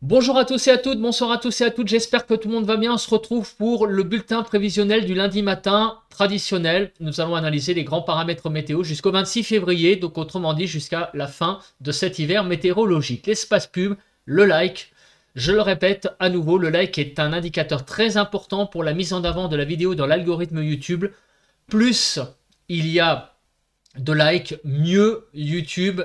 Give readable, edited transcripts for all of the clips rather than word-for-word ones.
Bonjour à tous et à toutes, bonsoir à tous et à toutes, j'espère que tout le monde va bien. On se retrouve pour le bulletin prévisionnel du lundi matin traditionnel. Nous allons analyser les grands paramètres météo jusqu'au 26 février, donc autrement dit jusqu'à la fin de cet hiver météorologique. L'espace pub, le like, je le répète à nouveau, le like est un indicateur très important pour la mise en avant de la vidéo dans l'algorithme YouTube. Plus il y a de likes, mieux YouTube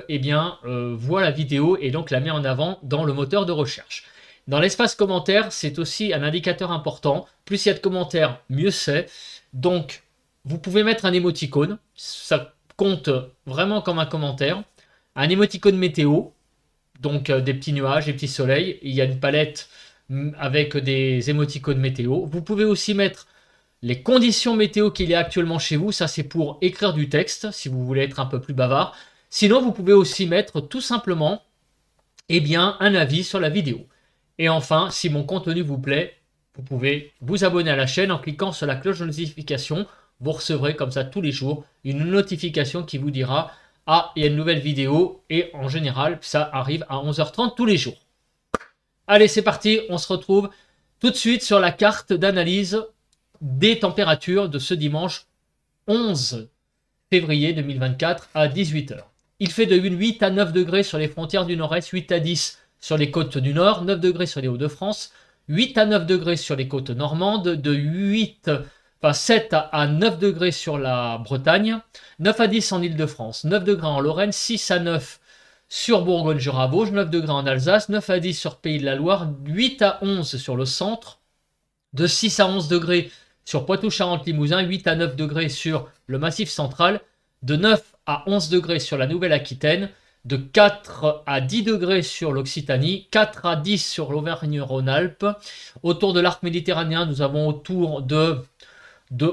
voit la vidéo et donc la met en avant dans le moteur de recherche. Dans l'espace commentaire, c'est aussi un indicateur important. Plus il y a de commentaires, mieux c'est. Donc, vous pouvez mettre un émoticône. Ça compte vraiment comme un commentaire. Un émoticône météo. Donc, des petits nuages, des petits soleils. Il y a une palette avec des émoticônes météo. Vous pouvez aussi mettre les conditions météo qu'il y a actuellement chez vous, ça c'est pour écrire du texte, si vous voulez être un peu plus bavard. Sinon, vous pouvez aussi mettre tout simplement un avis sur la vidéo. Et enfin, si mon contenu vous plaît, vous pouvez vous abonner à la chaîne en cliquant sur la cloche de notification. Vous recevrez comme ça tous les jours une notification qui vous dira « Ah, il y a une nouvelle vidéo » et en général, ça arrive à 11h30 tous les jours. Allez, c'est parti, on se retrouve tout de suite sur la carte d'analyse des températures de ce dimanche 11 février 2024 à 18h. Il fait de 8 à 9 degrés sur les frontières du nord-est, 8 à 10 sur les côtes du nord, 9 degrés sur les Hauts-de-France, 8 à 9 degrés sur les côtes normandes, de 7 à 9 degrés sur la Bretagne, 9 à 10 en Île-de-France, 9 degrés en Lorraine, 6 à 9 sur Bourgogne-Jura-Vosges, 9 degrés en Alsace, 9 à 10 sur Pays de la Loire, 8 à 11 sur le centre, de 6 à 11 degrés sur Poitou-Charentes-Limousin, 8 à 9 degrés sur le Massif central, de 9 à 11 degrés sur la Nouvelle-Aquitaine, de 4 à 10 degrés sur l'Occitanie, 4 à 10 sur l'Auvergne-Rhône-Alpes. Autour de l'arc méditerranéen, nous avons autour de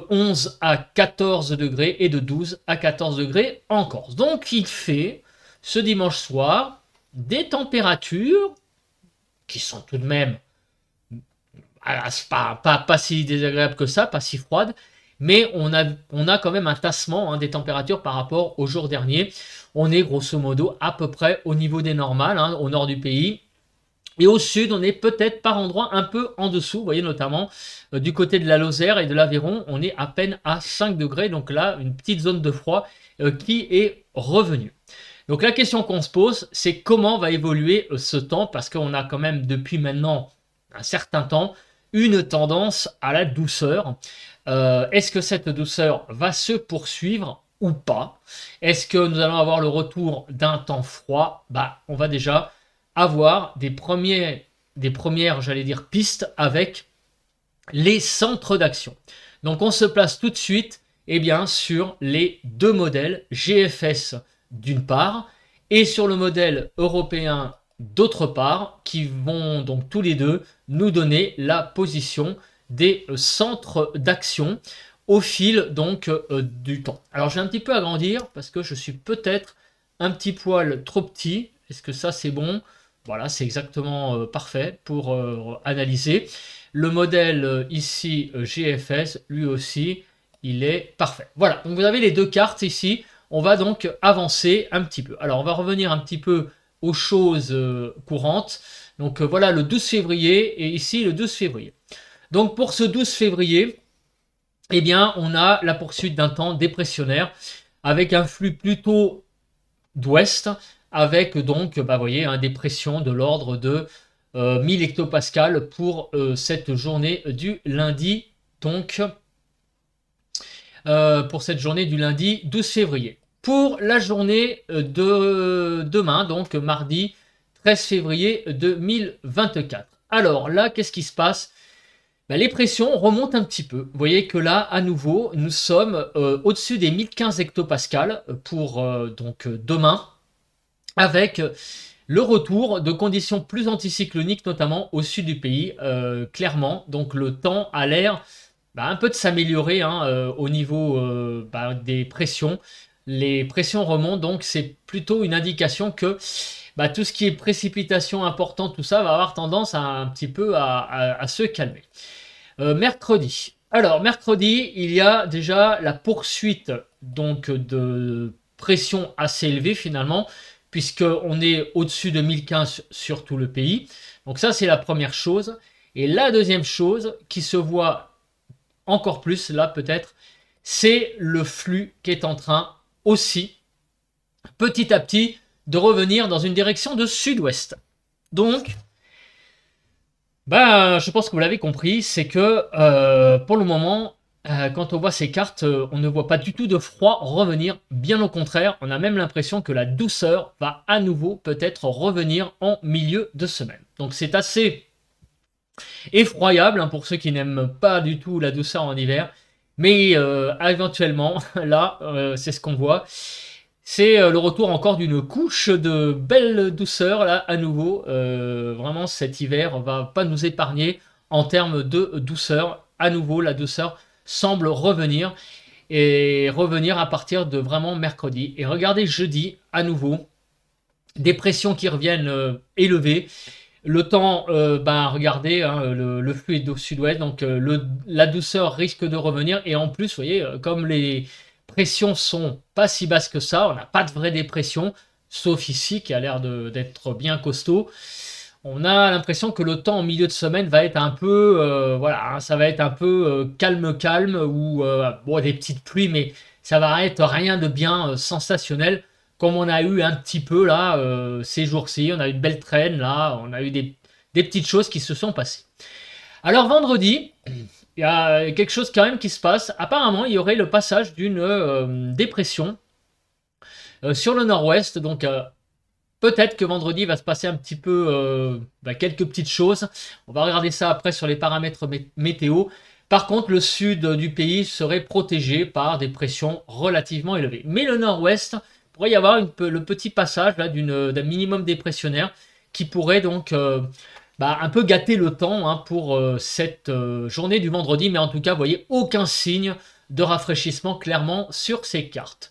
11 à 14 degrés et de 12 à 14 degrés en Corse. Donc il fait ce dimanche soir des températures qui sont tout de même pas si désagréable que ça, pas si froide, mais on a quand même un tassement des températures par rapport au jour dernier. On est grosso modo à peu près au niveau des normales au nord du pays. Et au sud, on est peut-être par endroits un peu en dessous. Vous voyez notamment du côté de la Lozère et de l'Aveyron, on est à peine à 5 degrés. Donc là, une petite zone de froid qui est revenue. Donc la question qu'on se pose, c'est comment va évoluer ce temps, parce qu'on a quand même depuis maintenant un certain temps une tendance à la douceur. Est-ce que cette douceur va se poursuivre ou pas? Est-ce que nous allons avoir le retour d'un temps froid? On va déjà avoir des premières, j'allais dire, pistes avec les centres d'action. Donc on se place tout de suite sur les deux modèles GFS d'une part et sur le modèle européen d'autre part, qui vont donc tous les deux nous donner la position des centres d'action au fil donc du temps. Alors je vais un petit peu agrandir parce que je suis peut-être un petit poil trop petit. Est-ce que ça c'est bon? Voilà, c'est exactement parfait pour analyser. Le modèle ici GFS, lui aussi, il est parfait. Voilà, donc vous avez les deux cartes ici. On va donc avancer un petit peu. Alors on va revenir un petit peu aux choses courantes. Donc voilà le 12 février et ici le 12 février. Donc pour ce 12 février, on a la poursuite d'un temps dépressionnaire avec un flux plutôt d'ouest avec donc, vous voyez, des pressions de l'ordre de 1000 hectopascales pour cette journée du lundi. Donc pour cette journée du lundi 12 février. Pour la journée de demain, donc mardi 13 février 2024. Alors là, qu'est-ce qui se passe? Les pressions remontent un petit peu. Vous voyez que là, à nouveau, nous sommes au-dessus des 1015 hectopascales pour donc demain, avec le retour de conditions plus anticycloniques, notamment au sud du pays, clairement. Donc le temps a l'air un peu de s'améliorer au niveau des pressions. Les pressions remontent, donc c'est plutôt une indication que tout ce qui est précipitation importante, tout ça va avoir tendance un petit peu à se calmer. Mercredi. Alors mercredi, il y a déjà la poursuite donc de pression assez élevée finalement, puisqu'on est au-dessus de 1015 sur tout le pays. Donc ça, c'est la première chose. Et la deuxième chose qui se voit encore plus, là peut-être, c'est le flux qui est en train aussi, petit à petit, de revenir dans une direction de sud-ouest. Donc, je pense que vous l'avez compris, c'est que pour le moment, quand on voit ces cartes, on ne voit pas du tout de froid revenir. Bien au contraire, on a même l'impression que la douceur va à nouveau peut-être revenir en milieu de semaine. Donc c'est assez effroyable hein, pour ceux qui n'aiment pas du tout la douceur en hiver. Mais éventuellement, là, c'est ce qu'on voit. C'est le retour encore d'une couche de belle douceur, là, à nouveau. Vraiment, cet hiver va pas nous épargner en termes de douceur. À nouveau, la douceur semble revenir. Et revenir à partir de vraiment mercredi. Et regardez, jeudi, à nouveau, des pressions qui reviennent élevées. Le temps, regardez, hein, le flux est au sud-ouest, donc la douceur risque de revenir. Et en plus, vous voyez, comme les pressions sont pas si basses que ça, on n'a pas de vraie dépression, sauf ici qui a l'air d'être bien costaud. On a l'impression que le temps en milieu de semaine va être un peu, voilà, hein, ça va être un peu calme ou bon, des petites pluies, mais ça va être rien de bien sensationnel. Comme on a eu un petit peu là ces jours-ci, on a eu de belles traînes là, on a eu des petites choses qui se sont passées. Alors vendredi, il y a quelque chose quand même qui se passe. Apparemment, il y aurait le passage d'une dépression sur le nord-ouest. Donc peut-être que vendredi va se passer un petit peu quelques petites choses. On va regarder ça après sur les paramètres météo. Par contre, le sud du pays serait protégé par des pressions relativement élevées. Mais le nord-ouest, pourrait y avoir le petit passage d'un minimum dépressionnaire qui pourrait donc un peu gâter le temps hein, pour cette journée du vendredi. Mais en tout cas, vous voyez aucun signe de rafraîchissement clairement sur ces cartes.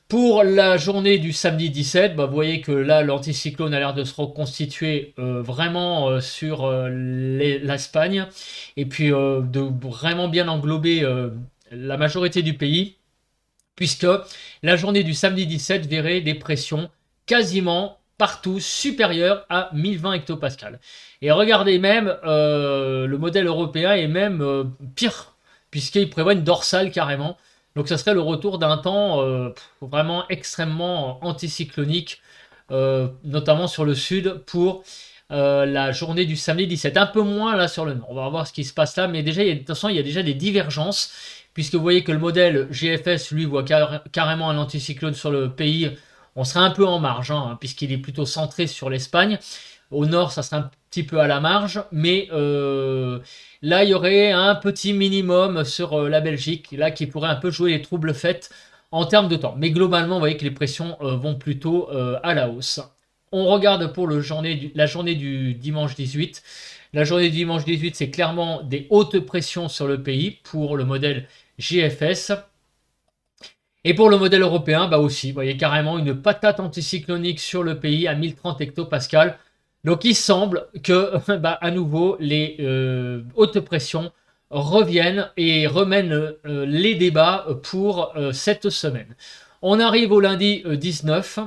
Pour la journée du samedi 17, vous voyez que là, l'anticyclone a l'air de se reconstituer vraiment sur l'Espagne et puis de vraiment bien englober la majorité du pays, puisque la journée du samedi 17 verrait des pressions quasiment partout supérieures à 1020 hectopascales. Et regardez même, le modèle européen est même pire, puisqu'il prévoit une dorsale carrément. Donc ça serait le retour d'un temps vraiment extrêmement anticyclonique, notamment sur le sud, pour la journée du samedi 17. Un peu moins là sur le nord. On va voir ce qui se passe là, mais déjà, de toute façon, il y a déjà des divergences, puisque vous voyez que le modèle GFS, lui, voit carrément un anticyclone sur le pays. On serait un peu en marge, hein, puisqu'il est plutôt centré sur l'Espagne. Au nord, ça serait un petit peu à la marge, mais là, il y aurait un petit minimum sur la Belgique, là, qui pourrait un peu jouer les troubles faits en termes de temps. Mais globalement, vous voyez que les pressions vont plutôt à la hausse. On regarde pour la journée du dimanche 18. La journée du dimanche 18, c'est clairement des hautes pressions sur le pays pour le modèle GFS. Et pour le modèle européen, aussi, vous voyez carrément une patate anticyclonique sur le pays à 1030 hectopascales. Donc il semble que, à nouveau, les hautes pressions reviennent et remènent les débats pour cette semaine. On arrive au lundi 19.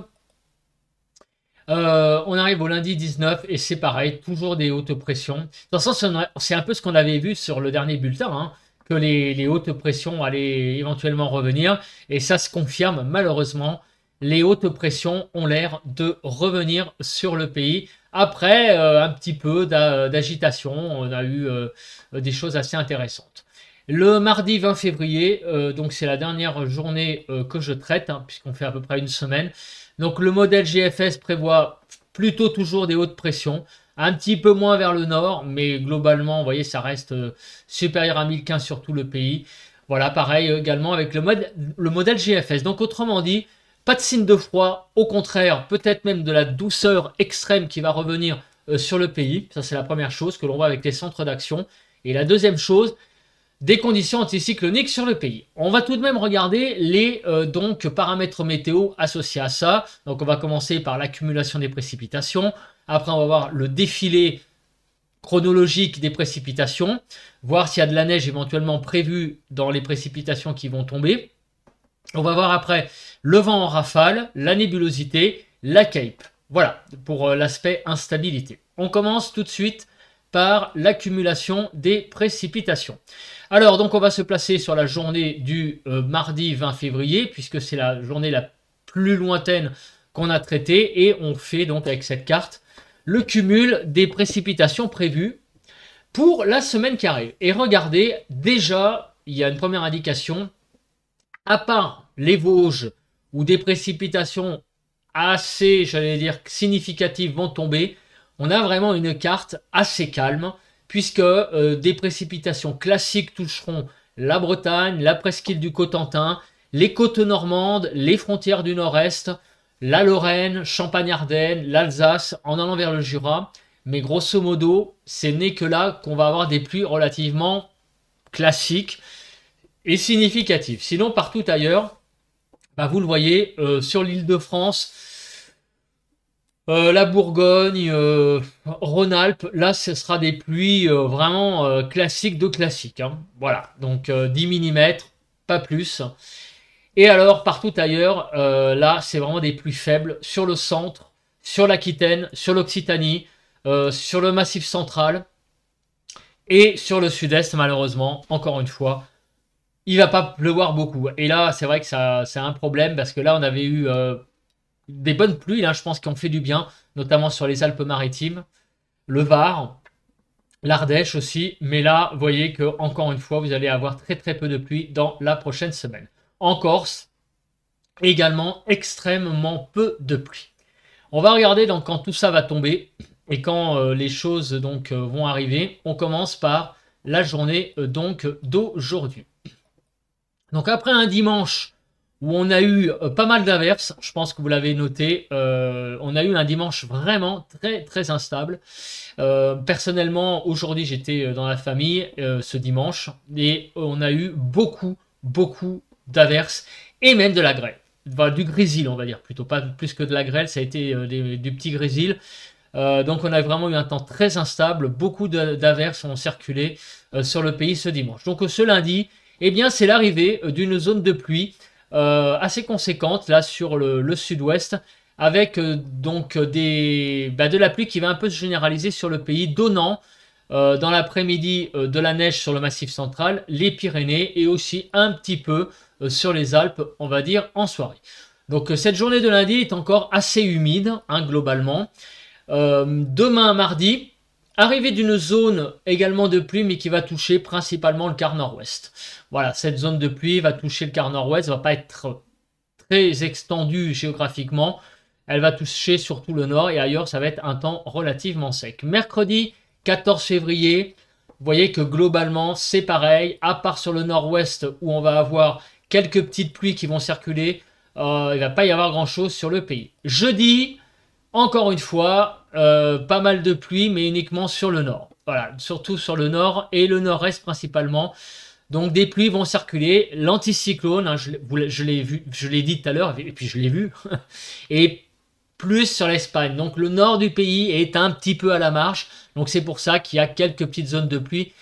On arrive au lundi 19 et c'est pareil, toujours des hautes pressions. De toute façon, c'est un peu ce qu'on avait vu sur le dernier bulletin, hein, que les hautes pressions allaient éventuellement revenir. Et ça se confirme malheureusement. Les hautes pressions ont l'air de revenir sur le pays. Après, un petit peu d'agitation, on a eu des choses assez intéressantes. Le mardi 20 février, donc c'est la dernière journée que je traite, hein, puisqu'on fait à peu près une semaine. Donc le modèle GFS prévoit plutôt toujours des hautes pressions, un petit peu moins vers le nord, mais globalement, vous voyez, ça reste supérieur à 1015 sur tout le pays. Voilà, pareil également avec le modèle GFS. Donc autrement dit, pas de signe de froid, au contraire, peut-être même de la douceur extrême qui va revenir sur le pays. Ça, c'est la première chose que l'on voit avec les centres d'action. Et la deuxième chose, des conditions anticycloniques sur le pays. On va tout de même regarder les paramètres météo associés à ça. Donc on va commencer par l'accumulation des précipitations. Après on va voir le défilé chronologique des précipitations. Voir s'il y a de la neige éventuellement prévue dans les précipitations qui vont tomber. On va voir après le vent en rafale, la nébulosité la Cape. Voilà, pour l'aspect instabilité. On commence tout de suite par l'accumulation des précipitations. Alors, donc, on va se placer sur la journée du mardi 20 février, puisque c'est la journée la plus lointaine qu'on a traitée, et on fait donc avec cette carte le cumul des précipitations prévues pour la semaine qui arrive. Et regardez, déjà, il y a une première indication, à part les Vosges, où des précipitations assez, j'allais dire, significatives vont tomber, on a vraiment une carte assez calme, puisque des précipitations classiques toucheront la Bretagne, la presqu'île du Cotentin, les côtes normandes, les frontières du nord-est, la Lorraine, Champagne-Ardenne, l'Alsace, en allant vers le Jura. Mais grosso modo, ce n'est que là qu'on va avoir des pluies relativement classiques et significatives. Sinon, partout ailleurs, bah, vous le voyez, sur l'île de France, la Bourgogne, Rhône-Alpes, là ce sera des pluies vraiment classiques de classiques. Hein. Voilà, donc 10 mm, pas plus. Et alors, partout ailleurs, là c'est vraiment des pluies faibles sur le centre, sur l'Aquitaine, sur l'Occitanie, sur le Massif central et sur le sud-est, malheureusement, encore une fois. Il va pas pleuvoir beaucoup. Et là, c'est vrai que c'est un problème parce que là, on avait eu des bonnes pluies, là, je pense, qui ont fait du bien, notamment sur les Alpes-Maritimes, le Var, l'Ardèche aussi. Mais là, vous voyez que encore une fois, vous allez avoir très très peu de pluie dans la prochaine semaine. En Corse, également extrêmement peu de pluie. On va regarder donc quand tout ça va tomber et quand les choses donc vont arriver. On commence par la journée donc d'aujourd'hui. Donc après un dimanche où on a eu pas mal d'averses, je pense que vous l'avez noté, on a eu un dimanche vraiment très très instable. Personnellement, aujourd'hui j'étais dans la famille ce dimanche et on a eu beaucoup d'averses et même de la grêle. Enfin, du grésil on va dire plutôt, pas plus que de la grêle, ça a été du petit grésil. Donc on a vraiment eu un temps très instable, beaucoup d'averses ont circulé sur le pays ce dimanche. Donc ce lundi, eh bien c'est l'arrivée d'une zone de pluie assez conséquente là sur le sud-ouest, avec donc de la pluie qui va un peu se généraliser sur le pays, donnant dans l'après-midi de la neige sur le Massif central, les Pyrénées et aussi un petit peu sur les Alpes, on va dire en soirée. Donc cette journée de lundi est encore assez humide hein, globalement. Demain mardi, arrivée d'une zone également de pluie, mais qui va toucher principalement le quart nord-ouest. Voilà, cette zone de pluie va toucher le quart nord-ouest, va pas être très extendue géographiquement. Elle va toucher surtout le nord et ailleurs, ça va être un temps relativement sec. Mercredi 14 février, vous voyez que globalement, c'est pareil, à part sur le nord-ouest où on va avoir quelques petites pluies qui vont circuler, il ne va pas y avoir grand-chose sur le pays. Jeudi, encore une fois, pas mal de pluie, mais uniquement sur le nord. Voilà, surtout sur le nord et le nord-est principalement. Donc des pluies vont circuler. L'anticyclone, hein, je l'ai vu, je l'ai dit tout à l'heure, et puis je l'ai vu, et plus sur l'Espagne. Donc le nord du pays est un petit peu à la marge. Donc c'est pour ça qu'il y a quelques petites zones de pluie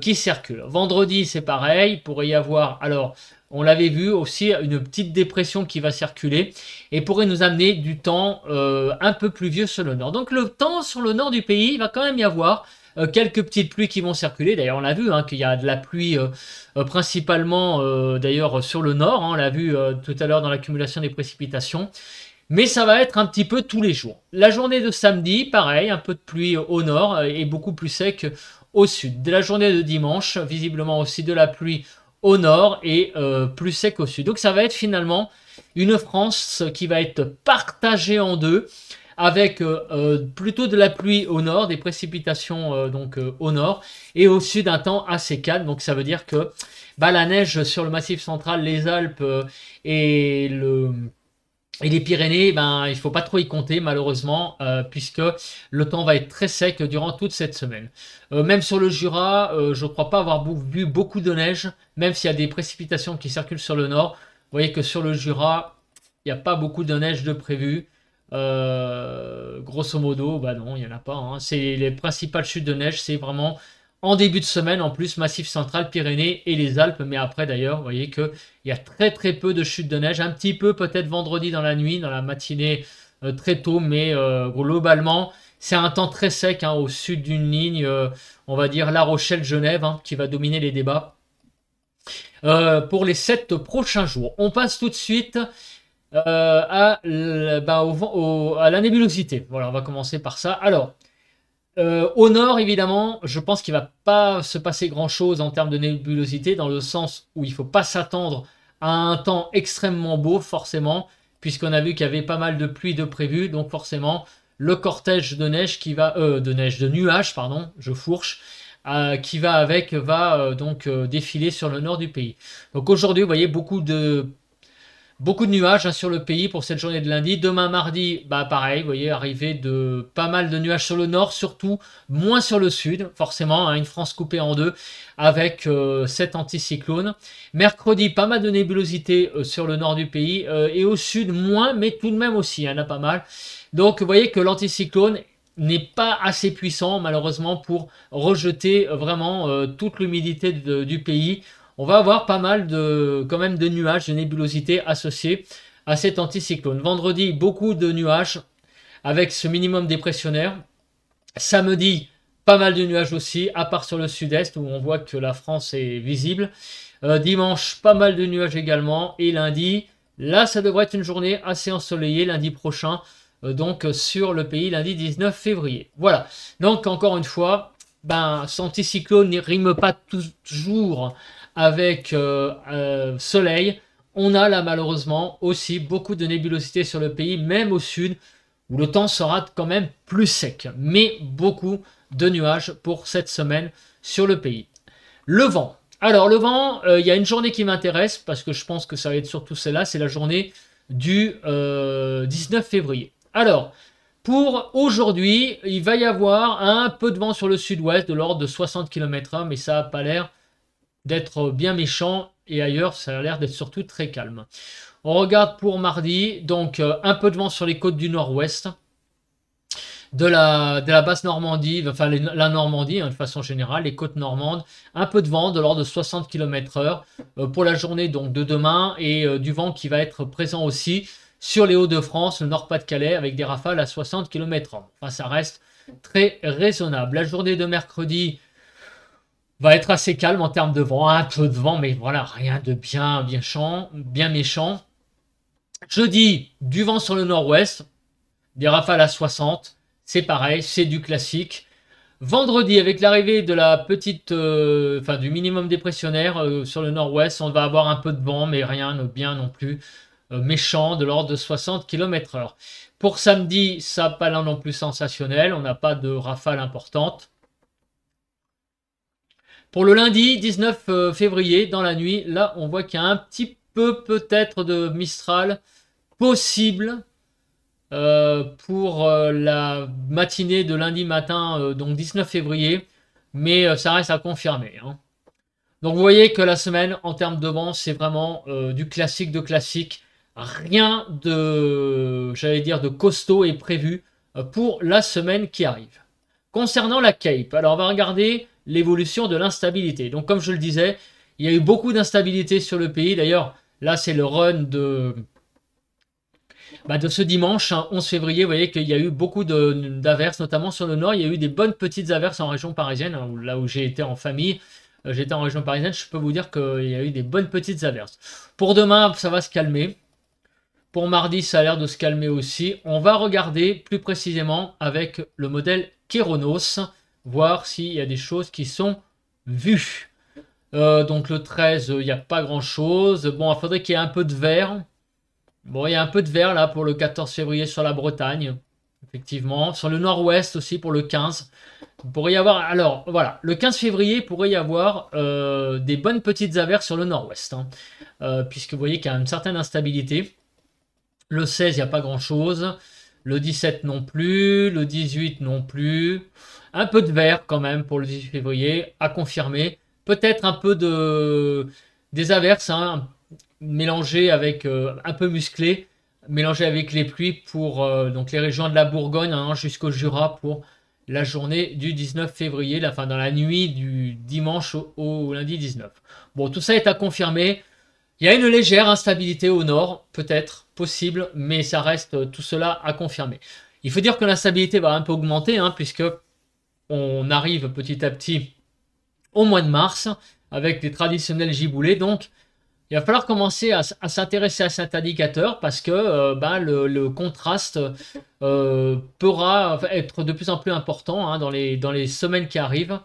qui circulent. Vendredi, c'est pareil. Il pourrait y avoir, alors, on l'avait vu aussi, une petite dépression qui va circuler et pourrait nous amener du temps un peu pluvieux sur le nord. Donc le temps sur le nord du pays, il va quand même y avoir quelques petites pluies qui vont circuler. D'ailleurs, on l'a vu hein, qu'il y a de la pluie principalement d'ailleurs sur le nord. Hein, on l'a vu tout à l'heure dans l'accumulation des précipitations. Mais ça va être un petit peu tous les jours. La journée de samedi, pareil, un peu de pluie au nord et beaucoup plus sec au sud. De la journée de dimanche, visiblement aussi de la pluie au nord et plus sec au sud. Donc ça va être finalement une France qui va être partagée en deux, avec plutôt de la pluie au nord, des précipitations au nord, et au sud un temps assez calme. Donc ça veut dire que bah, la neige sur le Massif central, les Alpes et les Pyrénées, ben, il ne faut pas trop y compter malheureusement, puisque le temps va être très sec durant toute cette semaine. Même sur le Jura, je ne crois pas avoir vu beaucoup de neige, même s'il y a des précipitations qui circulent sur le nord. Vous voyez que sur le Jura, il n'y a pas beaucoup de neige de prévu. Grosso modo, bah non, il n'y en a pas. Hein. C'est les principales chutes de neige, c'est vraiment en début de semaine, en plus, Massif central, Pyrénées et les Alpes. Mais après, d'ailleurs, vous voyez qu'il y a très très peu de chutes de neige. Un petit peu peut-être vendredi dans la nuit, dans la matinée très tôt, mais globalement, c'est un temps très sec hein, au sud d'une ligne, on va dire La Rochelle-Genève, hein, qui va dominer les débats pour les 7 prochains jours. On passe tout de suite à la nébulosité. Voilà, on va commencer par ça. Alors, au nord, évidemment, je pense qu'il ne va pas se passer grand-chose en termes de nébulosité, dans le sens où il ne faut pas s'attendre à un temps extrêmement beau, forcément, puisqu'on a vu qu'il y avait pas mal de pluie de prévu, donc forcément, le cortège de neige qui va, de nuages, pardon, je fourche, qui va avec, va donc défiler sur le nord du pays. Donc aujourd'hui, vous voyez beaucoup de nuages hein, sur le pays pour cette journée de lundi. Demain mardi, bah pareil, vous voyez, arrivée de pas mal de nuages sur le nord, surtout moins sur le sud, forcément, hein, une France coupée en deux avec cet anticyclone. Mercredi, pas mal de nébulosité sur le nord du pays et au sud moins, mais tout de même aussi, il y en a pas mal. Donc vous voyez que l'anticyclone n'est pas assez puissant malheureusement pour rejeter vraiment toute l'humidité du pays. On va avoir pas mal quand même de nuages, de nébulosité associés à cet anticyclone. Vendredi, beaucoup de nuages avec ce minimum dépressionnaire. Samedi, pas mal de nuages aussi, à part sur le sud-est où on voit que la France est visible. Dimanche, pas mal de nuages également. Et lundi, là, ça devrait être une journée assez ensoleillée lundi prochain. Donc sur le pays, lundi 19 février. Voilà. Donc encore une fois, cet anticyclone ne rime pas toujours avec soleil. On a là malheureusement aussi beaucoup de nébulosité sur le pays, même au sud, où le temps sera quand même plus sec. Mais beaucoup de nuages pour cette semaine sur le pays. Le vent. Alors le vent, il y a une journée qui m'intéresse, parce que je pense que ça va être surtout celle-là, c'est la journée du 19 février. Alors, pour aujourd'hui, il va y avoir un peu de vent sur le sud-ouest, de l'ordre de 60 km/h, mais ça n'a pas l'air d'être bien méchant, et ailleurs ça a l'air d'être surtout très calme. On regarde pour mardi, donc un peu de vent sur les côtes du nord-ouest, de la basse Normandie, enfin la Normandie hein, de façon générale, les côtes normandes, un peu de vent de l'ordre de 60 km/h pour la journée donc de demain, et du vent qui va être présent aussi sur les Hauts-de-France, le Nord-Pas-de-Calais, avec des rafales à 60 km/h. Enfin, ça reste très raisonnable. La journée de mercredi va être assez calme en termes de vent, un peu de vent, mais voilà, rien de bien méchant. Jeudi, du vent sur le nord-ouest, des rafales à 60, c'est pareil, c'est du classique. Vendredi, avec l'arrivée de la petite, du minimum dépressionnaire sur le nord-ouest, on va avoir un peu de vent, mais rien de bien non plus méchant, de l'ordre de 60 km/h. Pour samedi, ça n'a pas l'air non plus sensationnel, on n'a pas de rafales importantes. Pour le lundi 19 février, dans la nuit, là, on voit qu'il y a un petit peu peut-être de Mistral possible pour la matinée de lundi matin, donc 19 février, mais ça reste à confirmer. Hein. Donc vous voyez que la semaine, en termes de vent, c'est vraiment du classique de classique. Rien de, j'allais dire, de costaud est prévu pour la semaine qui arrive. Concernant la Cape, alors on va regarder l'évolution de l'instabilité. Donc comme je le disais, il y a eu beaucoup d'instabilité sur le pays. D'ailleurs, là c'est le run de ce dimanche, hein, 11 février. Vous voyez qu'il y a eu beaucoup d'averses, notamment sur le nord. Il y a eu des bonnes petites averses en région parisienne, hein, là où j'ai été en famille. J'étais en région parisienne, je peux vous dire qu'il y a eu des bonnes petites averses. Pour demain, ça va se calmer. Pour mardi, ça a l'air de se calmer aussi. On va regarder plus précisément avec le modèle Kéronos, voir s'il y a des choses qui sont vues. Donc le 13, il n'y a pas grand-chose. Bon, il faudrait qu'il y ait un peu de vert. Bon, il y a un peu de vert là pour le 14 février sur la Bretagne, effectivement. Sur le nord-ouest aussi pour le 15. Il pourrait y avoir, alors voilà, le 15 février, il pourrait y avoir des bonnes petites averses sur le nord-ouest. Hein, puisque vous voyez qu'il y a une certaine instabilité. Le 16, il n'y a pas grand-chose. Le 17 non plus. Le 18 non plus. Un peu de vert quand même pour le 18 février, à confirmer. Peut-être un peu des averses, hein, mélangées avec un peu musclées, mélangées avec les pluies pour donc les régions de la Bourgogne hein, jusqu'au Jura pour la journée du 19 février, dans la nuit du dimanche au lundi 19. Bon, tout ça est à confirmer. Il y a une légère instabilité au nord, peut-être, possible, mais ça reste tout cela à confirmer. Il faut dire que l'instabilité va un peu augmenter, hein, puisque on arrive petit à petit au mois de mars, avec les traditionnels giboulées. Donc, il va falloir commencer à s'intéresser à cet indicateur parce que le contraste pourra être de plus en plus important, hein, dans les semaines qui arrivent.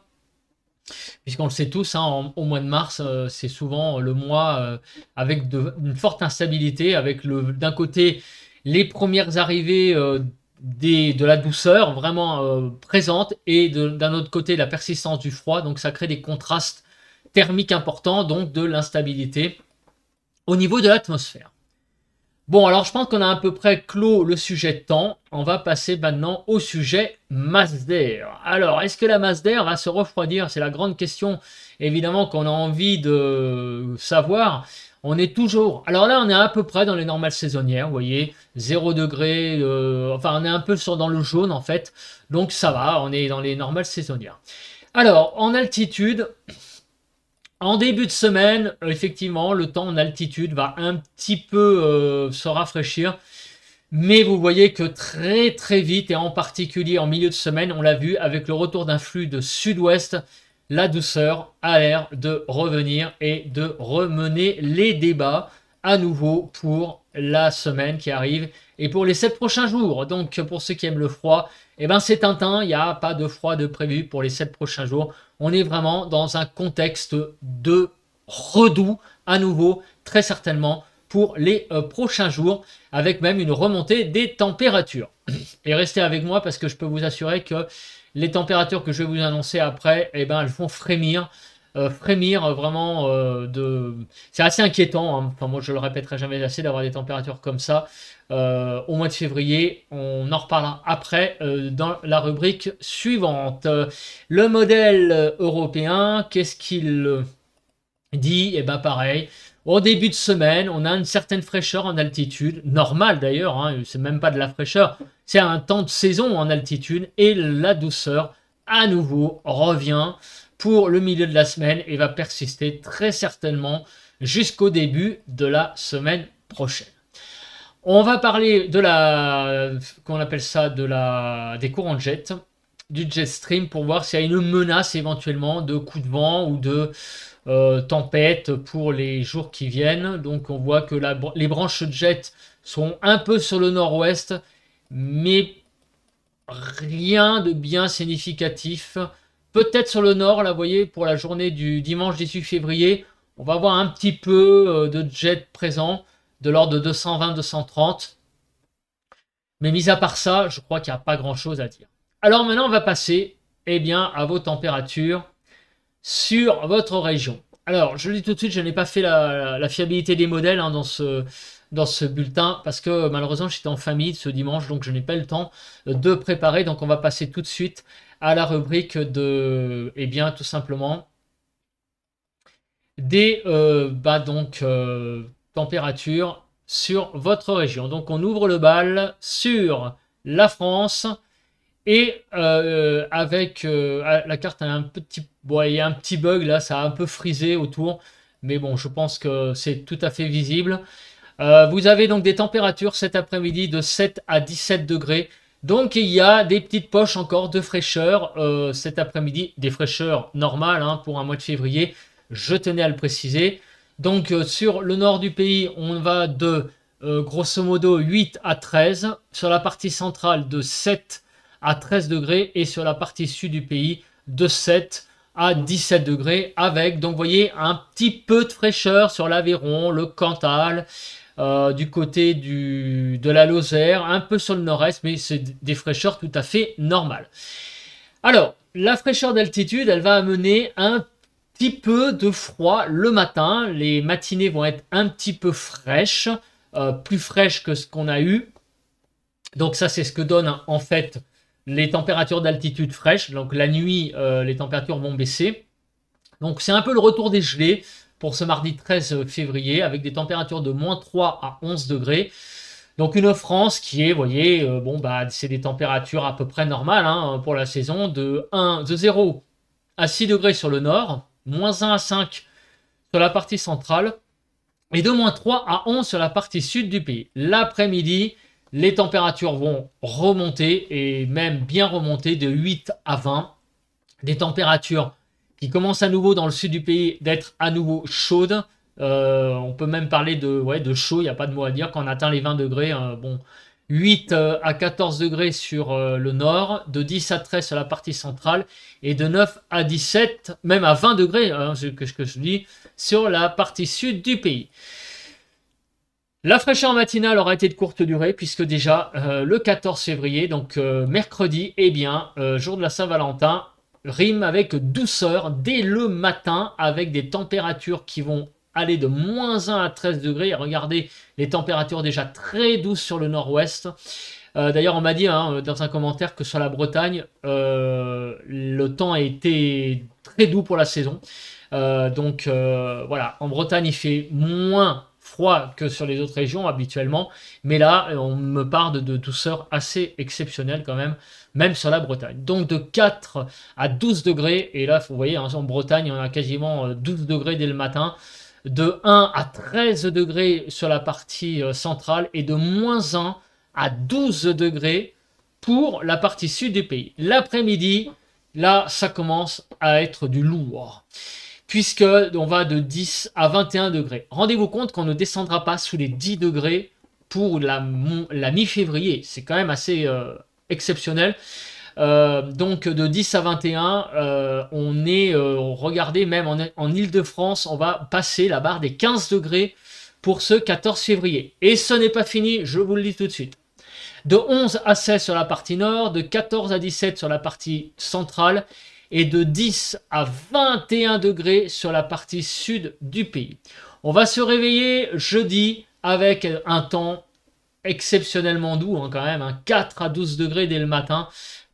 Puisqu'on le sait tous, hein, au mois de mars, c'est souvent le mois avec une forte instabilité, avec d'un côté les premières arrivées de la douceur vraiment présente, et d'un autre côté la persistance du froid. Donc ça crée des contrastes thermiques importants, donc de l'instabilité au niveau de l'atmosphère. Bon, alors je pense qu'on a à peu près clos le sujet temps. On va passer maintenant au sujet masse d'air. Alors, est-ce que la masse d'air va se refroidir? C'est la grande question, évidemment, qu'on a envie de savoir. On est toujours... Alors là, on est à peu près dans les normales saisonnières, vous voyez, 0 degré, enfin, on est un peu dans le jaune, en fait. Donc ça va, on est dans les normales saisonnières. Alors, en altitude... En début de semaine, effectivement, le temps en altitude va un petit peu se rafraîchir. Mais vous voyez que très très vite, et en particulier en milieu de semaine, on l'a vu avec le retour d'un flux de sud-ouest, la douceur a l'air de revenir et de remener les débats à nouveau pour la semaine qui arrive et pour les 7 prochains jours. Donc pour ceux qui aiment le froid, eh ben c'est Tintin, il n'y a pas de froid de prévu pour les 7 prochains jours. On est vraiment dans un contexte de redoux à nouveau, très certainement pour les prochains jours, avec même une remontée des températures. Et restez avec moi parce que je peux vous assurer que les températures que je vais vous annoncer après, eh ben, elles font frémir. Frémir vraiment c'est assez inquiétant, hein. Enfin, moi je le répéterai jamais assez d'avoir des températures comme ça au mois de février. On en reparlera après dans la rubrique suivante. Le modèle européen, qu'est-ce qu'il dit? Et ben pareil, au début de semaine on a une certaine fraîcheur en altitude, normale d'ailleurs, hein, c'est même pas de la fraîcheur, c'est un temps de saison en altitude, et la douceur à nouveau revient pour le milieu de la semaine et va persister très certainement jusqu'au début de la semaine prochaine. On va parler de qu'on appelle ça, des courants de jet, du jet stream, pour voir s'il y a une menace éventuellement de coups de vent ou de tempête pour les jours qui viennent. Donc on voit que les branches de jet sont un peu sur le nord-ouest, mais rien de bien significatif. Peut-être sur le nord, là, vous voyez, pour la journée du dimanche 18 février, on va avoir un petit peu de jet présent, de l'ordre de 220-230. Mais mis à part ça, je crois qu'il n'y a pas grand-chose à dire. Alors maintenant, on va passer à vos températures sur votre région. Alors, je le dis tout de suite, je n'ai pas fait la fiabilité des modèles, hein, dans ce bulletin, parce que malheureusement, j'étais en famille ce dimanche, donc je n'ai pas eu le temps de préparer. Donc, on va passer tout de suite à la rubrique de, tout simplement, des températures sur votre région. Donc, on ouvre le bal sur la France. Et avec la carte, il y a un petit bug là, ça a un peu frisé autour, mais bon, je pense que c'est tout à fait visible. Vous avez donc des températures cet après-midi de 7 à 17 degrés. Donc il y a des petites poches encore de fraîcheur cet après-midi, des fraîcheurs normales, hein, pour un mois de février, je tenais à le préciser. Donc sur le nord du pays, on va de grosso modo 8 à 13, sur la partie centrale de 7 à 13 degrés, et sur la partie sud du pays de 7 à 17 degrés, avec, donc vous voyez, un petit peu de fraîcheur sur l'Aveyron, le Cantal, du côté de la Lozère, un peu sur le nord-est, mais c'est des fraîcheurs tout à fait normales. Alors, la fraîcheur d'altitude, elle va amener un petit peu de froid le matin. Les matinées vont être un petit peu fraîches, plus fraîches que ce qu'on a eu. Donc ça, c'est ce que donne en fait les températures d'altitude fraîches. Donc la nuit, les températures vont baisser. Donc c'est un peu le retour des gelées pour ce mardi 13 février, avec des températures de moins 3 à 11 degrés. Donc une France qui est, vous voyez, c'est des températures à peu près normales, hein, pour la saison, de 0 à 6 degrés sur le nord, moins 1 à 5 sur la partie centrale, et de -3 à 11 sur la partie sud du pays. L'après-midi, les températures vont remonter et même bien remonter de 8 à 20. Des températures qui commencent à nouveau dans le sud du pays d'être à nouveau chaudes. On peut même parler de chaud, il n'y a pas de mot à dire, quand on atteint les 20 degrés. Bon, 8 à 14 degrés sur le nord, de 10 à 13 sur la partie centrale et de 9 à 17, même à 20 degrés, hein, ce que je dis, sur la partie sud du pays. La fraîcheur matinale aura été de courte durée puisque déjà le 14 février, donc mercredi, eh bien, jour de la Saint-Valentin, rime avec douceur dès le matin avec des températures qui vont aller de -1 à 13 degrés. Et regardez les températures déjà très douces sur le nord-ouest. D'ailleurs, on m'a dit hein, dans un commentaire que sur la Bretagne, le temps a été très doux pour la saison. Donc voilà, en Bretagne, il fait moins froid que sur les autres régions habituellement, mais là on me parle de douceur assez exceptionnelle quand même sur la Bretagne. Donc de 4 à 12 degrés, et là vous voyez hein, en Bretagne on a quasiment 12 degrés dès le matin, de 1 à 13 degrés sur la partie centrale et de -1 à 12 degrés pour la partie sud du pays. L'après-midi, là ça commence à être du lourd, puisque on va de 10 à 21 degrés. Rendez-vous compte qu'on ne descendra pas sous les 10 degrés pour la mi-février. C'est quand même assez exceptionnel. Donc de 10 à 21, on est, regardez, même en Ile-de-France, on va passer la barre des 15 degrés pour ce 14 février. Et ce n'est pas fini, je vous le dis tout de suite. De 11 à 16 sur la partie nord, de 14 à 17 sur la partie centrale, et de 10 à 21 degrés sur la partie sud du pays. On va se réveiller jeudi avec un temps exceptionnellement doux, hein, quand même, hein, 4 à 12 degrés dès le matin,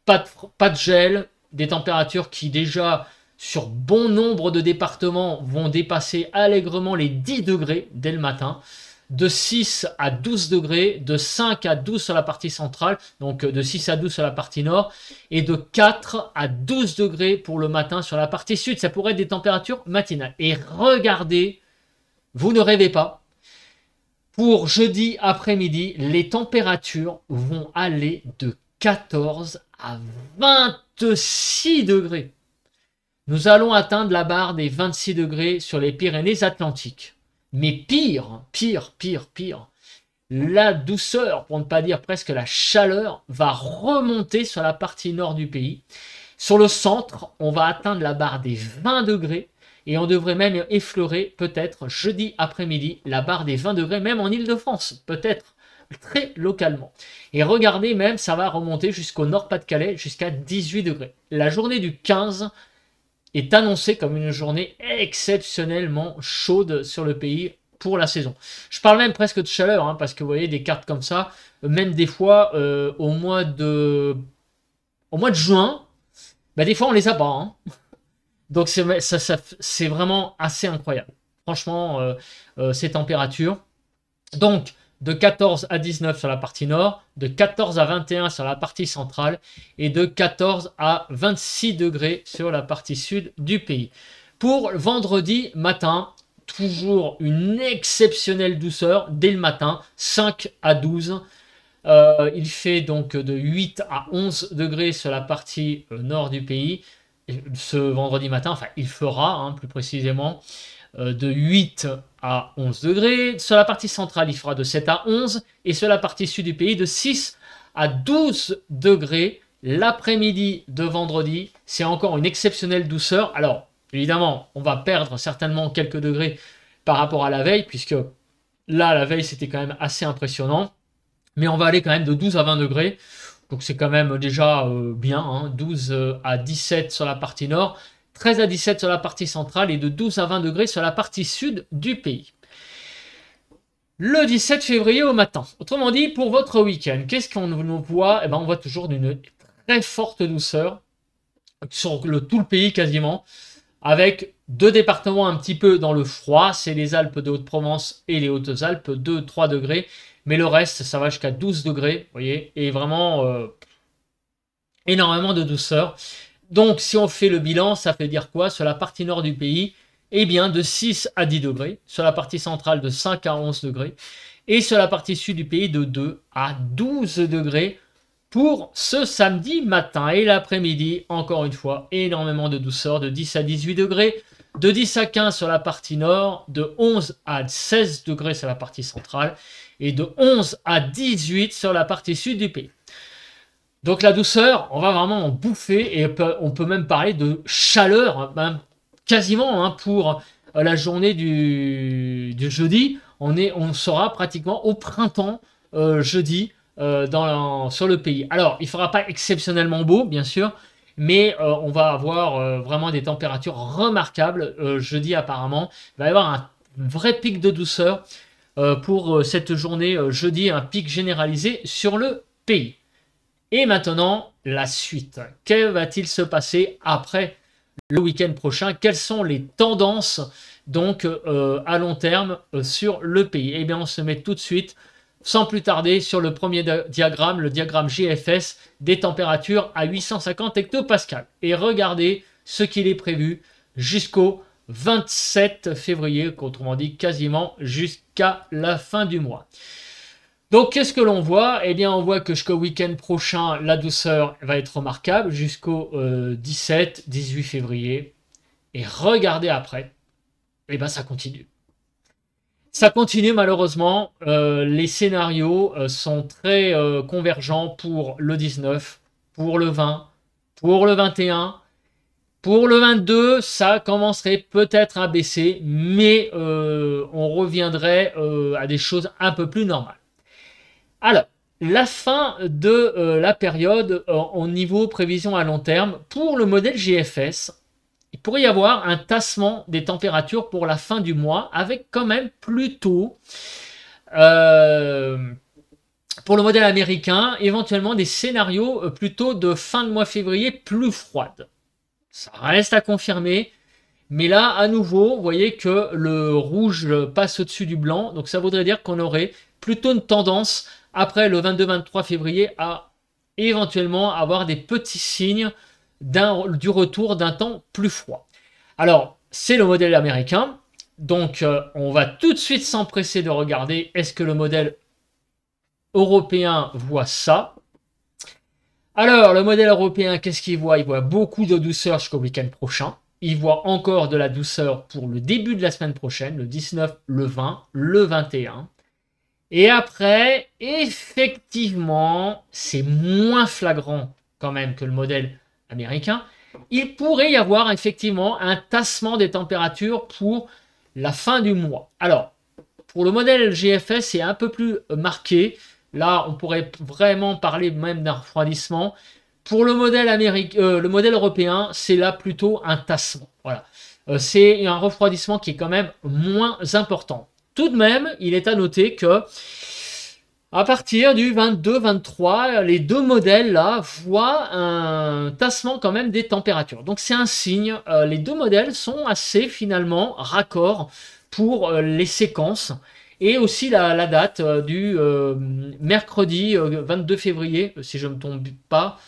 pas de gel, des températures qui déjà sur bon nombre de départements vont dépasser allègrement les 10 degrés dès le matin. De 6 à 12 degrés, de 5 à 12 sur la partie centrale, donc de 6 à 12 sur la partie nord, et de 4 à 12 degrés pour le matin sur la partie sud. Ça pourrait être des températures matinales. Et regardez, vous ne rêvez pas, pour jeudi après-midi, les températures vont aller de 14 à 26 degrés. Nous allons atteindre la barre des 26 degrés sur les Pyrénées-Atlantiques. Mais pire, la douceur, pour ne pas dire presque la chaleur, va remonter sur la partie nord du pays. Sur le centre, on va atteindre la barre des 20 degrés et on devrait même effleurer peut-être jeudi après-midi la barre des 20 degrés, même en Ile-de-France, peut-être très localement. Et regardez même, ça va remonter jusqu'au Nord-Pas-de-Calais, jusqu'à 18 degrés. La journée du 15 est annoncée comme une journée exceptionnellement chaude sur le pays pour la saison. Je parle même presque de chaleur, hein, parce que vous voyez des cartes comme ça, même des fois au mois de juin, bah, des fois on les a pas. Hein. Donc c'est vraiment assez incroyable. Franchement, ces températures. Donc, de 14 à 19 sur la partie nord, de 14 à 21 sur la partie centrale et de 14 à 26 degrés sur la partie sud du pays. Pour vendredi matin, toujours une exceptionnelle douceur dès le matin, 5 à 12. Il fait donc de 8 à 11 degrés sur la partie nord du pays. Ce vendredi matin, enfin il fera hein, plus précisément de 8 à 11 degrés. Sur la partie centrale, il fera de 7 à 11. Et sur la partie sud du pays, de 6 à 12 degrés. L'après-midi de vendredi, c'est encore une exceptionnelle douceur. Alors, évidemment, on va perdre certainement quelques degrés par rapport à la veille, puisque là, la veille, c'était quand même assez impressionnant. Mais on va aller quand même de 12 à 20 degrés. Donc, c'est quand même déjà bien. Hein, 12 à 17 sur la partie nord. 13 à 17 sur la partie centrale et de 12 à 20 degrés sur la partie sud du pays. Le 17 février au matin. Autrement dit, pour votre week-end, qu'est-ce qu'on nous voit? Eh ben, on voit toujours d'une très forte douceur sur tout le pays quasiment, avec deux départements un petit peu dans le froid, c'est les Alpes de Haute-Provence et les Hautes-Alpes, 2-3 degrés, mais le reste, ça va jusqu'à 12 degrés, vous voyez, et vraiment énormément de douceur. Donc, si on fait le bilan, ça fait dire quoi? Sur la partie nord du pays, eh bien de 6 à 10 degrés, sur la partie centrale de 5 à 11 degrés, et sur la partie sud du pays de 2 à 12 degrés pour ce samedi matin. Et l'après-midi, encore une fois, énormément de douceur, de 10 à 18 degrés, de 10 à 15 sur la partie nord, de 11 à 16 degrés sur la partie centrale, et de 11 à 18 sur la partie sud du pays. Donc la douceur, on va vraiment en bouffer, et on peut même parler de chaleur, hein, quasiment, hein, pour la journée du jeudi. On sera pratiquement au printemps jeudi sur le pays. Alors, il ne fera pas exceptionnellement beau, bien sûr, mais on va avoir vraiment des températures remarquables jeudi apparemment. Il va y avoir un vrai pic de douceur pour cette journée jeudi, un pic généralisé sur le pays. Et maintenant, la suite. Que va-t-il se passer après le week-end prochain? Quelles sont les tendances donc à long terme sur le pays? Eh bien, on se met tout de suite, sans plus tarder, sur le premier diagramme, le diagramme GFS des températures à 850 hectopascales. Et regardez ce qu'il est prévu jusqu'au 27 février, autrement dit quasiment jusqu'à la fin du mois. Donc, qu'est-ce que l'on voit? Eh bien, on voit que jusqu'au week-end prochain, la douceur va être remarquable jusqu'au 17-18 février. Et regardez après, eh bien, ça continue. Ça continue malheureusement. Les scénarios sont très convergents pour le 19, pour le 20, pour le 21. Pour le 22, ça commencerait peut-être à baisser, mais on reviendrait à des choses un peu plus normales. Alors, la fin de la période au niveau prévision à long terme, pour le modèle GFS, il pourrait y avoir un tassement des températures pour la fin du mois, avec quand même plutôt, pour le modèle américain, éventuellement des scénarios plutôt de fin de mois février plus froides. Ça reste à confirmer. Mais là, à nouveau, vous voyez que le rouge passe au-dessus du blanc. Donc ça voudrait dire qu'on aurait plutôt une tendance, après le 22-23 février, à éventuellement avoir des petits signes du retour d'un temps plus froid. Alors, c'est le modèle américain. Donc, on va tout de suite s'empresser de regarder est-ce que le modèle européen voit ça. Alors, le modèle européen, qu'est-ce qu'il voit? Il voit beaucoup de douceur jusqu'au week-end prochain. Il voit encore de la douceur pour le début de la semaine prochaine, le 19, le 20, le 21. Et après, effectivement, c'est moins flagrant quand même que le modèle américain. Il pourrait y avoir effectivement un tassement des températures pour la fin du mois. Alors, pour le modèle GFS, c'est un peu plus marqué. Là, on pourrait vraiment parler même d'un refroidissement. Pour le modèle le modèle européen, c'est là plutôt un tassement. Voilà. C'est un refroidissement qui est quand même moins important. Tout de même, il est à noter que à partir du 22-23, les deux modèles là voient un tassement quand même des températures. Donc c'est un signe. Les deux modèles sont assez finalement raccords pour les séquences. Et aussi la date du mercredi 22 février, si je ne me trompe pas.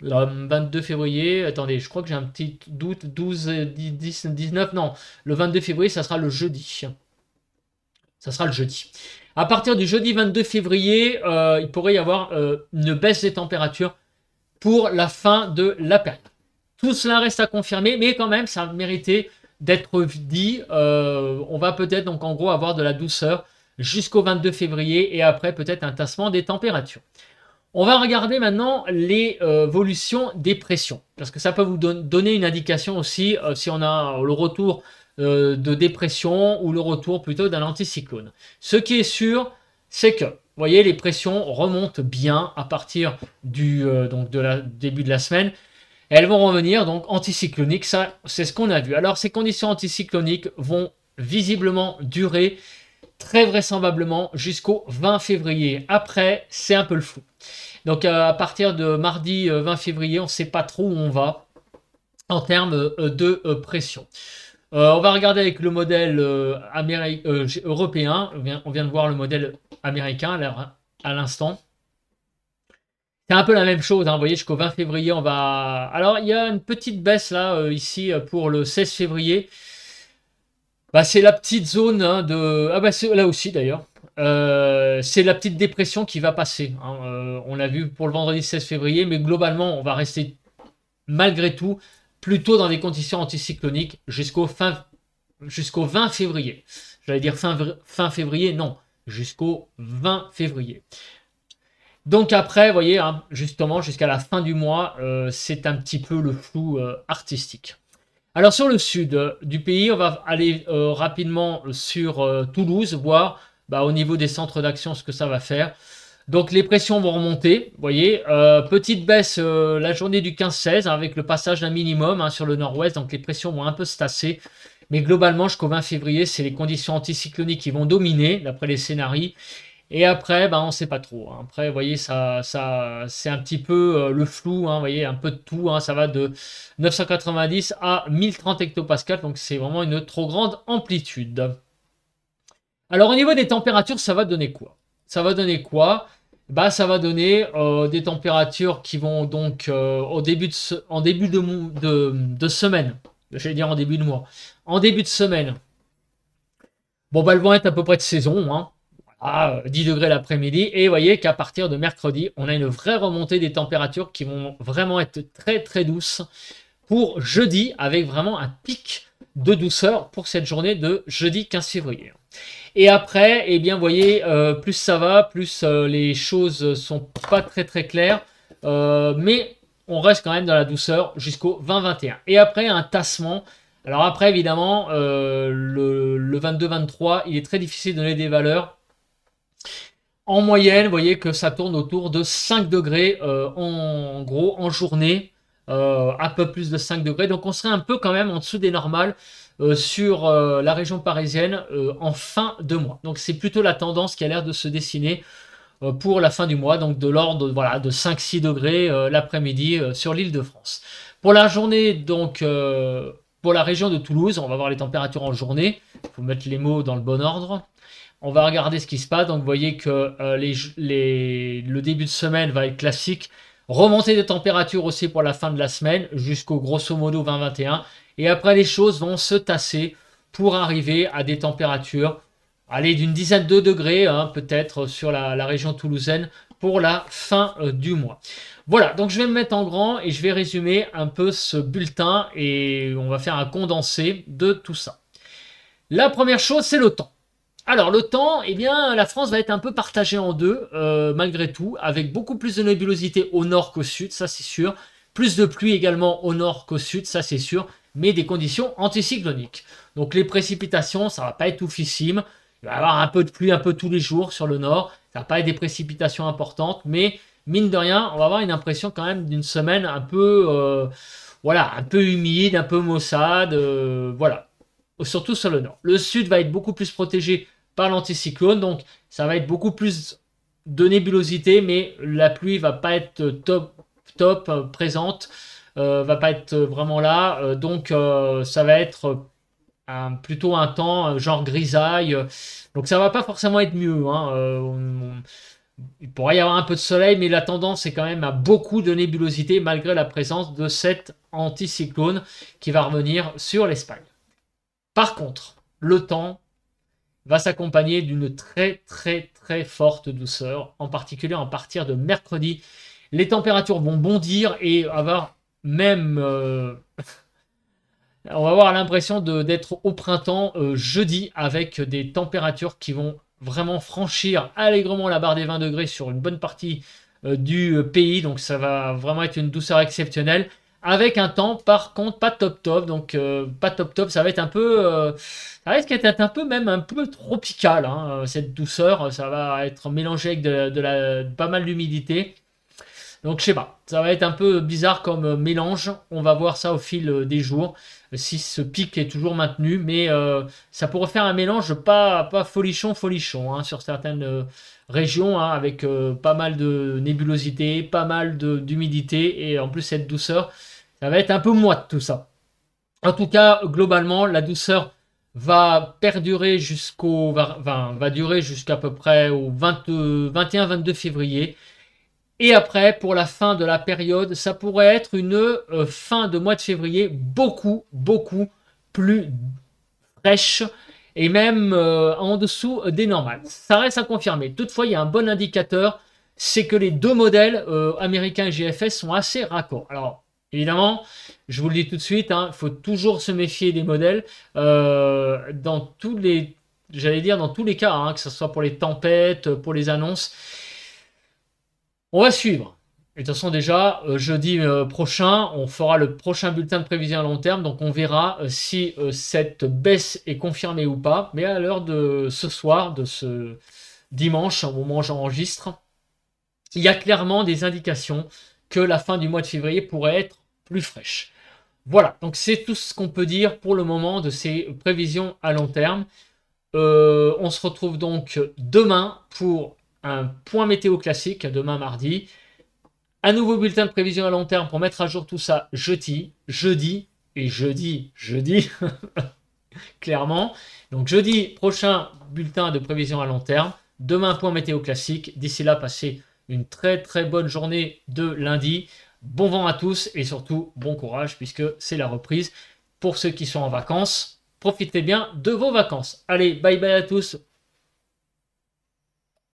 22 février, attendez, je crois que j'ai un petit doute, 12, 10, 19, non, le 22 février, ça sera le jeudi. Ça sera le jeudi. À partir du jeudi 22 février, il pourrait y avoir une baisse des températures pour la fin de la période. Tout cela reste à confirmer, mais quand même, ça méritait d'être dit. On va peut-être donc en gros avoir de la douceur jusqu'au 22 février et après peut-être un tassement des températures. On va regarder maintenant l'évolution des pressions, parce que ça peut vous donner une indication aussi si on a le retour de dépression ou le retour plutôt d'un anticyclone. Ce qui est sûr, c'est que, vous voyez, les pressions remontent bien à partir du début de la semaine. Elles vont revenir donc anticycloniques, ça c'est ce qu'on a vu. Alors ces conditions anticycloniques vont visiblement durer très vraisemblablement jusqu'au 20 février. Après, c'est un peu le flou. Donc à partir de mardi 20 février, on ne sait pas trop où on va en termes de pression. On va regarder avec le modèle européen. On vient de voir le modèle américain à l'instant. C'est un peu la même chose, hein. Vous voyez, jusqu'au 20 février, on va... Alors, il y a une petite baisse là, ici, pour le 16 février. Bah, c'est la petite zone hein, de... Ah bah c'est là aussi d'ailleurs. C'est la petite dépression qui va passer, hein. On l'a vu pour le vendredi 16 février, mais globalement, on va rester malgré tout plutôt dans des conditions anticycloniques jusqu'au 20 février. J'allais dire fin février, non, jusqu'au 20 février. Donc après, vous voyez, hein, justement, jusqu'à la fin du mois, c'est un petit peu le flou artistique. Alors sur le sud du pays, on va aller rapidement sur Toulouse, voir bah, au niveau des centres d'action ce que ça va faire. Donc les pressions vont remonter, vous voyez. Petite baisse la journée du 15-16 hein, avec le passage d'un minimum hein, sur le nord-ouest, donc les pressions vont un peu se tasser. Mais globalement, jusqu'au 20 février, c'est les conditions anticycloniques qui vont dominer, d'après les scénarios. Et après, bah, on ne sait pas trop, hein. Après, vous voyez, c'est un petit peu le flou, hein, vous voyez, un peu de tout, hein. Ça va de 990 à 1030 hectopascales, donc c'est vraiment une trop grande amplitude. Alors, au niveau des températures, ça va donner quoi? Ça va donner quoi? Bah, ça va donner des températures qui vont donc en début de semaine, j'allais dire en début de mois, en début de semaine. Bon, bah, elles vont être à peu près de saison, hein, à 10 degrés l'après-midi. Et vous voyez qu'à partir de mercredi, on a une vraie remontée des températures qui vont vraiment être très très douces pour jeudi, avec vraiment un pic de douceur pour cette journée de jeudi 15 février. Et après, eh bien, vous voyez, plus ça va, plus les choses sont pas très très claires. Mais on reste quand même dans la douceur jusqu'au 20-21. Et après, un tassement. Alors après, évidemment, le 22-23, il est très difficile de donner des valeurs. En moyenne, vous voyez que ça tourne autour de 5 degrés en gros en journée, un peu plus de 5 degrés. Donc on serait un peu quand même en dessous des normales sur la région parisienne en fin de mois. Donc c'est plutôt la tendance qui a l'air de se dessiner pour la fin du mois, donc de l'ordre voilà, de 5-6 degrés l'après-midi sur l'île de France. Pour la journée, donc pour la région de Toulouse, on va voir les températures en journée. Il faut mettre les mots dans le bon ordre. On va regarder ce qui se passe. Donc, vous voyez que le début de semaine va être classique. Remontée de température aussi pour la fin de la semaine, jusqu'au grosso modo 20-21. Et après, les choses vont se tasser pour arriver à des températures, allez, d'une dizaine de degrés, hein, peut-être sur la région toulousaine, pour la fin du mois. Voilà, donc je vais me mettre en grand et je vais résumer un peu ce bulletin et on va faire un condensé de tout ça. La première chose, c'est le temps. Alors le temps, eh bien, la France va être un peu partagée en deux, malgré tout, avec beaucoup plus de nébulosité au nord qu'au sud, ça c'est sûr. Plus de pluie également au nord qu'au sud, ça c'est sûr, mais des conditions anticycloniques. Donc les précipitations, ça va pas être oufissime. Il va y avoir un peu de pluie un peu tous les jours sur le nord. Ça va pas être des précipitations importantes, mais mine de rien, on va avoir une impression quand même d'une semaine un peu, voilà, un peu humide, un peu maussade, voilà. Surtout sur le nord. Le sud va être beaucoup plus protégé par l'anticyclone, donc ça va être beaucoup plus de nébulosité, mais la pluie va pas être top présente, va pas être vraiment là, donc ça va être plutôt un temps genre grisaille, donc ça va pas forcément être mieux, hein, il pourrait y avoir un peu de soleil, mais la tendance est quand même à beaucoup de nébulosité malgré la présence de cet anticyclone qui va revenir sur l'Espagne. Par contre, le temps va s'accompagner d'une très très très forte douceur, en particulier à partir de mercredi. Les températures vont bondir et avoir même... on va avoir l'impression d'être au printemps jeudi avec des températures qui vont vraiment franchir allègrement la barre des 20 degrés sur une bonne partie du pays. Donc ça va vraiment être une douceur exceptionnelle. Avec un temps, par contre, pas top top. Donc, pas top top. Ça va être un peu. Ça risque d'être un peu, même un peu tropical, hein, cette douceur. Ça va être mélangé avec pas mal d'humidité. Donc, je sais pas. Ça va être un peu bizarre comme mélange. On va voir ça au fil des jours. Si ce pic est toujours maintenu. Mais ça pourrait faire un mélange pas folichon, hein, sur certaines régions, hein, avec pas mal de nébulosité, pas mal d'humidité. Et en plus, cette douceur. Ça va être un peu moite tout ça. En tout cas, globalement, la douceur va perdurer va durer jusqu'à peu près au 21-22 février. Et après, pour la fin de la période, ça pourrait être une fin de mois de février beaucoup plus fraîche et même en dessous des normales. Ça reste à confirmer. Toutefois, il y a un bon indicateur, c'est que les deux modèles américains et GFS sont assez raccords. Alors, évidemment, je vous le dis tout de suite, il faut toujours se méfier des modèles dans tous les, j'allais dire dans tous les cas, que ce soit pour les tempêtes, pour les annonces. On va suivre. Et de toute façon, déjà, jeudi prochain, on fera le prochain bulletin de prévision à long terme. Donc, on verra si cette baisse est confirmée ou pas. Mais à l'heure de ce soir, de ce dimanche, au moment où j'enregistre, il y a clairement des indications que la fin du mois de février pourrait être plus fraîche. Voilà, donc c'est tout ce qu'on peut dire pour le moment de ces prévisions à long terme. On se retrouve donc demain pour un point météo classique, demain mardi. Un nouveau bulletin de prévision à long terme pour mettre à jour tout ça jeudi, clairement. Donc jeudi prochain bulletin de prévision à long terme. Demain point météo classique. D'ici là, passez une très très bonne journée de lundi. Bon vent à tous et surtout bon courage puisque c'est la reprise. Pour ceux qui sont en vacances, profitez bien de vos vacances. Allez, bye bye à tous.